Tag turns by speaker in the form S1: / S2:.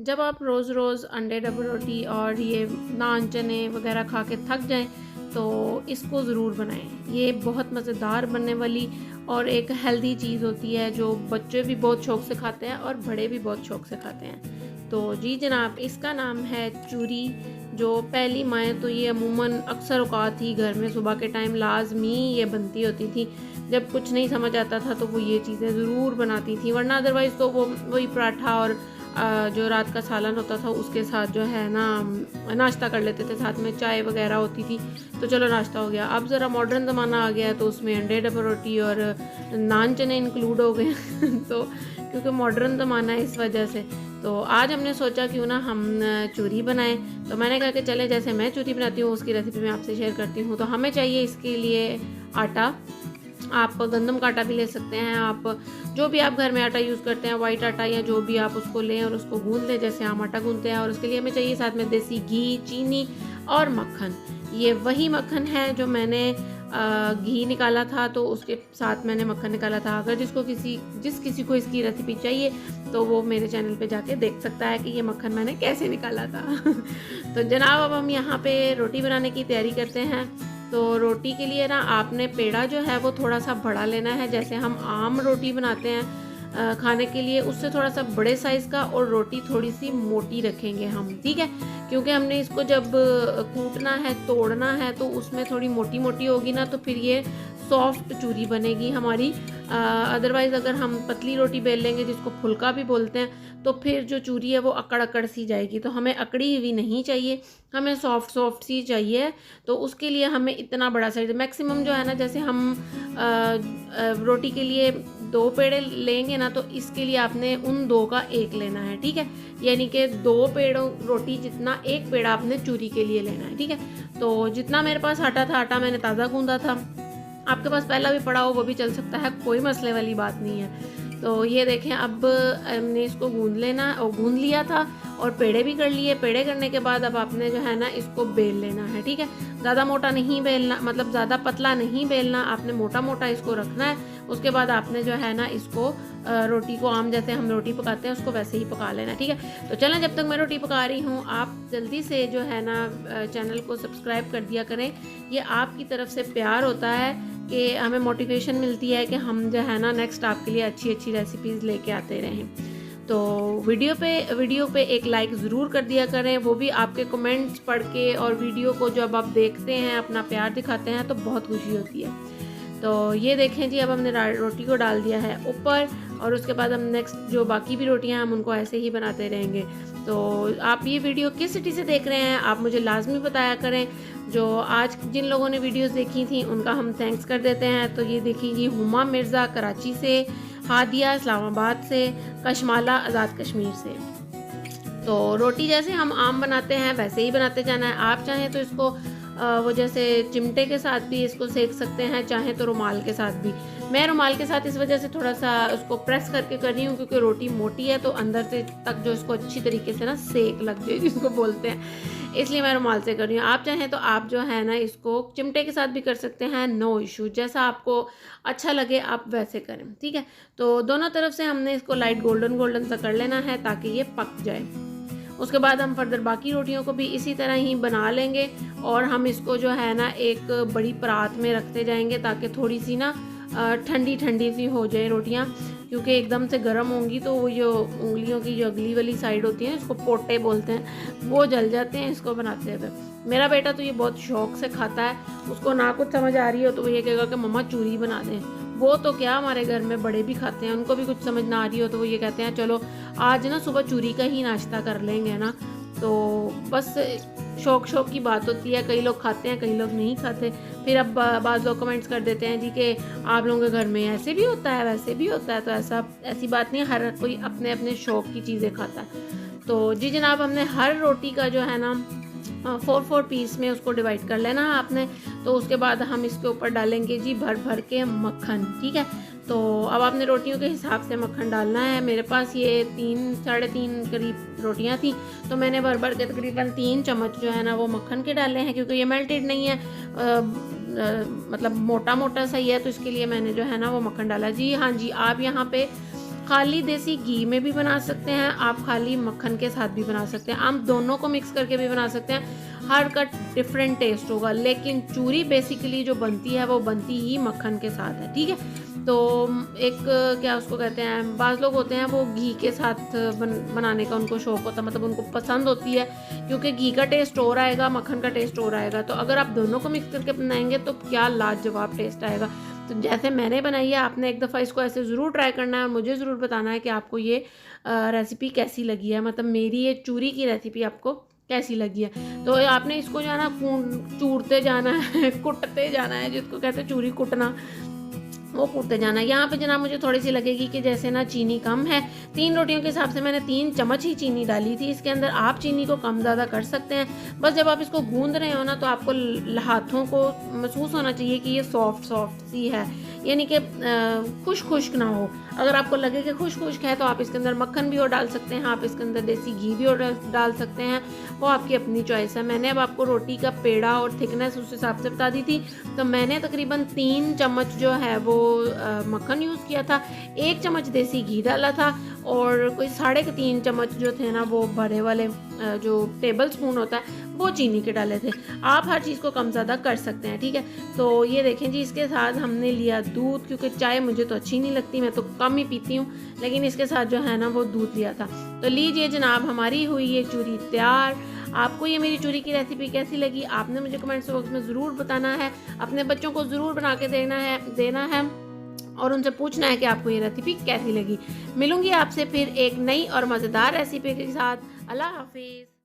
S1: जब आप रोज़ रोज़ अंडे डबल रोटी और ये नान चने वगैरह खा के थक जाएं तो इसको ज़रूर बनाएं। ये बहुत मज़ेदार बनने वाली और एक हेल्दी चीज़ होती है जो बच्चे भी बहुत शौक़ से खाते हैं और बड़े भी बहुत शौक़ से खाते हैं। तो जी जनाब, इसका नाम है चूरी। जो पहली माएँ तो ये अमूमन अक्सर औक़ात ही घर में सुबह के टाइम लाजमी ये बनती होती थी। जब कुछ नहीं समझ आता था तो वो ये चीज़ें ज़रूर बनाती थी, वरना अदरवाइज़ तो वो वही पराठा और जो रात का सालन होता था उसके साथ जो है ना नाश्ता कर लेते थे, साथ में चाय वगैरह होती थी तो चलो नाश्ता हो गया। अब ज़रा मॉडर्न ज़माना आ गया है तो उसमें अंडे डबल रोटी और नान चने इंक्लूड हो गए तो क्योंकि मॉडर्न ज़माना है इस वजह से। तो आज हमने सोचा क्यों ना हम चूरी बनाएं। तो मैंने कहा कि चले जैसे मैं चूरी बनाती हूँ उसकी रेसिपी मैं आपसे शेयर करती हूँ। तो हमें चाहिए इसके लिए आटा। आप गंदम का आटा भी ले सकते हैं, आप जो भी आप घर में आटा यूज़ करते हैं, वाइट आटा या जो भी आप उसको लें और उसको गूंद लें जैसे हम आटा गूंदते हैं। और उसके लिए हमें चाहिए साथ में देसी घी, चीनी और मक्खन। ये वही मक्खन है जो मैंने घी निकाला था तो उसके साथ मैंने मक्खन निकाला था। अगर जिस किसी को इसकी रेसिपी चाहिए तो वो मेरे चैनल पे जाके देख सकता है कि ये मक्खन मैंने कैसे निकाला था तो जनाब, अब हम यहाँ पे रोटी बनाने की तैयारी करते हैं। तो रोटी के लिए ना आपने पेड़ा जो है वो थोड़ा सा बड़ा लेना है। जैसे हम आम रोटी बनाते हैं खाने के लिए उससे थोड़ा सा बड़े साइज़ का, और रोटी थोड़ी सी मोटी रखेंगे हम, ठीक है। क्योंकि हमने इसको जब कूटना है, तोड़ना है तो उसमें थोड़ी मोटी मोटी होगी ना तो फिर ये सॉफ्ट चूरी बनेगी हमारी। अदरवाइज़ अगर हम पतली रोटी बेल लेंगे जिसको फुल्का भी बोलते हैं तो फिर जो चूरी है वो अकड़ अकड़ सी जाएगी। तो हमें अकड़ी हुई नहीं चाहिए, हमें सॉफ्ट सॉफ्ट सी चाहिए। तो उसके लिए हमें इतना बड़ा साइज़ मैक्सिमम जो है ना, जैसे हम रोटी के लिए 2 पेड़े लेंगे ना तो इसके लिए आपने उन 2 का 1 लेना है, ठीक है। यानी कि 2 पेड़ों रोटी जितना 1 पेड़ा आपने चूरी के लिए लेना है, ठीक है। तो जितना मेरे पास आटा था, आटा मैंने ताज़ा गूंदा था, आपके पास पहला भी पड़ा हो वो भी चल सकता है, कोई मसले वाली बात नहीं है। तो ये देखें, अब हमने इसको गूंद लेना और गूंद लिया था और पेड़े भी कर लिए। पेड़े करने के बाद अब आपने जो है ना इसको बेल लेना है, ठीक है। ज़्यादा मोटा नहीं बेलना, मतलब ज़्यादा पतला नहीं बेलना, आपने मोटा मोटा इसको रखना है। उसके बाद आपने जो है ना इसको रोटी को आम जैसे हम रोटी पकाते हैं उसको वैसे ही पका लेना, ठीक है। तो चलें, जब तक मैं रोटी पका रही हूँ आप जल्दी से जो है ना चैनल को सब्सक्राइब कर दिया करें। ये आपकी तरफ से प्यार होता है कि हमें मोटिवेशन मिलती है कि हम जो है ना नेक्स्ट आपके लिए अच्छी अच्छी रेसिपीज़ लेके आते रहें। तो वीडियो पे एक लाइक ज़रूर कर दिया करें, वो भी आपके कमेंट्स पढ़ के, और वीडियो को जब आप देखते हैं अपना प्यार दिखाते हैं तो बहुत खुशी होती है। तो ये देखें जी, अब हमने रोटी को डाल दिया है ऊपर, और उसके बाद हम नेक्स्ट जो बाकी भी रोटियां हैं हम उनको ऐसे ही बनाते रहेंगे। तो आप ये वीडियो किस सिटी से देख रहे हैं आप मुझे लाजमी बताया करें। जो आज जिन लोगों ने वीडियोस देखी थी उनका हम थैंक्स कर देते हैं। तो ये देखिए जी, हुमा मिर्ज़ा कराची से, हादिया इस्लामाबाद से, कशमाला आज़ाद कश्मीर से। तो रोटी जैसे हम आम बनाते हैं वैसे ही बनाते जाना है। आप चाहें तो इसको वो जैसे चिमटे के साथ भी इसको सेक सकते हैं, चाहे तो रुमाल के साथ भी। मैं रुमाल के साथ इस वजह से थोड़ा सा उसको प्रेस करके कर रही हूँ क्योंकि रोटी मोटी है तो अंदर से तक जो इसको अच्छी तरीके से ना सेक लग जाए जिसको बोलते हैं, इसलिए मैं रुमाल से कर रही हूँ। आप चाहें तो आप जो है ना इसको चिमटे के साथ भी कर सकते हैं, नो इशू, जैसा आपको अच्छा लगे आप वैसे करें, ठीक है। तो दोनों तरफ से हमने इसको लाइट गोल्डन गोल्डन सा कर लेना है ताकि ये पक जाए। उसके बाद हम फर्दर बाकी रोटियों को भी इसी तरह ही बना लेंगे और हम इसको जो है ना एक बड़ी परात में रखते जाएंगे ताकि थोड़ी सी ना ठंडी ठंडी सी हो जाए रोटियां, क्योंकि एकदम से गर्म होंगी तो वो जो उंगलियों की जो अगली वाली साइड होती है इसको पोटे बोलते हैं, वो जल जाते हैं इसको बनाते हुए। मेरा बेटा तो ये बहुत शौक से खाता है, उसको ना कुछ समझ आ रही हो तो वो ये कहेगा कि मम्मा चूरी बना दें। वो तो क्या, हमारे घर में बड़े भी खाते हैं, उनको भी कुछ समझ ना आ रही हो तो वो ये कहते हैं चलो आज ना सुबह चूरी का ही नाश्ता कर लेंगे ना। तो बस शौक की बात होती है, कई लोग खाते हैं कई लोग नहीं खाते। फिर अब बाज़ लोग कमेंट्स कर देते हैं जी कि आप लोगों के घर में ऐसे भी होता है वैसे भी होता है। तो ऐसी बात नहीं है, हर कोई अपने अपने शौक़ की चीज़ें खाता है। तो जी जनाब, हमने हर रोटी का जो है ना 4 पीस में उसको डिवाइड कर लेना है आपने। तो उसके बाद हम इसके ऊपर डालेंगे जी भर भर के मक्खन, ठीक है। तो अब आपने रोटियों के हिसाब से मक्खन डालना है। मेरे पास ये 3 साढ़े 3 करीब रोटियां थी तो मैंने भर भर के तकरीबन 3 चम्मच जो है ना वो मक्खन के डाले हैं, क्योंकि ये मेल्टेड नहीं है, मतलब मोटा मोटा सा ही है, तो इसके लिए मैंने जो है ना वो मक्खन डाला। जी हाँ जी, आप यहाँ पे खाली देसी घी में भी बना सकते हैं, आप खाली मक्खन के साथ भी बना सकते हैं, आप दोनों को मिक्स करके भी बना सकते हैं। हर का डिफरेंट टेस्ट होगा, लेकिन चूरी बेसिकली जो बनती है वो बनती ही मक्खन के साथ है, ठीक है। तो एक क्या उसको कहते हैं, बाज़ लोग होते हैं वो घी के साथ बनाने का उनको शौक़ होता है, मतलब उनको पसंद होती है, क्योंकि घी का टेस्ट और आएगा, मक्खन का टेस्ट और आएगा। तो अगर आप दोनों को मिक्स करके बनाएंगे तो क्या लाजवाब टेस्ट आएगा। तो जैसे मैंने बनाई है, आपने एक दफ़ा इसको ऐसे ज़रूर ट्राई करना है और मुझे ज़रूर बताना है कि आपको ये रेसिपी कैसी लगी है, मतलब मेरी ये चूरी की रेसिपी आपको कैसी लगी है। तो आपने इसको जो है ना चूरते जाना है, कुटते जाना है, जिसको कहते हैं चूरी कुटना, वो कूटते जाना है। यहाँ पे जनाब मुझे थोड़ी सी लगेगी कि जैसे ना चीनी कम है, 3 रोटियों के हिसाब से मैंने 3 चम्मच ही चीनी डाली थी इसके अंदर। आप चीनी को कम ज़्यादा कर सकते हैं। बस जब आप इसको गूंद रहे हो ना, तो आपको हाथों को महसूस होना चाहिए कि ये सॉफ्ट सॉफ्ट सी है, यानी कि खुश्क ना हो। अगर आपको लगे कि खुश्क है तो आप इसके अंदर मक्खन भी और डाल सकते हैं, आप इसके अंदर देसी घी भी और डाल सकते हैं, वो आपकी अपनी चॉइस है। मैंने अब आपको रोटी का पेड़ा और थिकनेस उस हिसाब से बता दी थी, तो मैंने तकरीबन 3 चम्मच जो है वो मक्खन यूज़ किया था, 1 चम्मच देसी घी डाला था, और कोई 3.5 चम्मच जो थे ना वो बड़े वाले जो टेबल स्पून होता है वो चीनी के डाले थे। आप हर चीज़ को कम ज़्यादा कर सकते हैं, ठीक है। तो ये देखें जी, इसके साथ हमने लिया दूध, क्योंकि चाय मुझे तो अच्छी नहीं लगती, मैं तो कम ही पीती हूँ, लेकिन इसके साथ जो है ना वो दूध लिया था। तो लीजिए जनाब, हमारी हुई ये चूरी तैयार। आपको ये मेरी चूरी की रेसिपी कैसी लगी, आपने मुझे कमेंट्स बॉक्स में ज़रूर बताना है। अपने बच्चों को ज़रूर बना के देना है और उनसे पूछना है कि आपको ये रेसिपी कैसी लगी। मिलूंगी आपसे फिर एक नई और मज़ेदार रेसिपी के साथ। अल्लाह हाफिज़।